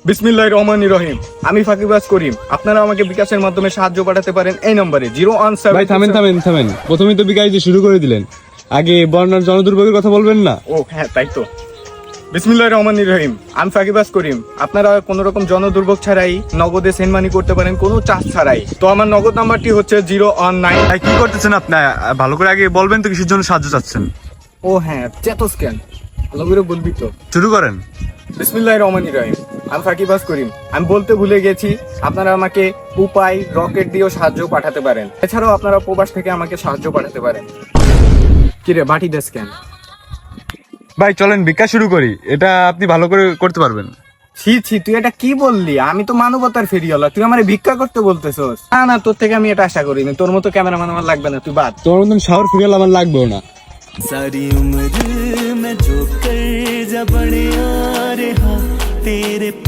বিসমিল্লাহির রহমানির রহিম। আমি ফাকিবাজ করিম। আপনারা আমাকে বিকাশের মাধ্যমে সাহায্য পাঠাতে পারেন এই নম্বরে 017। ভাই থামেন। প্রথমেই তো বিকাশ দিয়ে শুরু করে দিলেন, আগে বন্যার জনদুর্ভোগের কথা বলবেন না? ও হ্যাঁ, তাই তো। বিসমিল্লাহির রহমানির রহিম। আমি ফাকিবাজ করিম। আপনারা কোনো রকম জনদুর্ভোগ ছাড়াই নগদে সেন্ড মানি করতে পারেন, কোনো চার্জ ছাড়াই। তো আমার নগদ নাম্বারটি হচ্ছে 019। ভাই কি করতেছেন আপনি? ভালো করে আগে বলবেন তো কিসের জন্য সাহায্য চাচ্ছেন। ও হ্যাঁ, চেতস কেন, ভালো করে বলবি তো। শুরু করেন। বিসমিল্লাহির রহমানির রহিম। আমি ফাকিবাজ করিম। আমি বলতে ভুলে গেছি, আপনারা আমাকে উপায় রকেট দিয়েও সাহায্য পাঠাতে পারেন। এছাড়াও আপনারা প্রবাস থেকে আমাকে সাহায্য পাঠাতে পারেন। কিরে বাটি দেশ কেন? ভাই চলেন বিকাশ শুরু করি, এটা আপনি ভালো করে করতে পারবেন। ছি, তুই এটা কি বললি? আমি তো মানবতার ফেরিওয়ালা, তুই আমার ভিক্ষা করতে বলতেছস? না, তোর থেকে আমি এটা আশা করিনি। তোর মতো ক্যামেরাম্যান আমার লাগবে না, তুই বাদ। তোমার মতন শাওয়ার ফিরিয়াল আমার লাগবেও না। सारी उम्र मैं जो कर जा बड़े आ रहा तेरे पे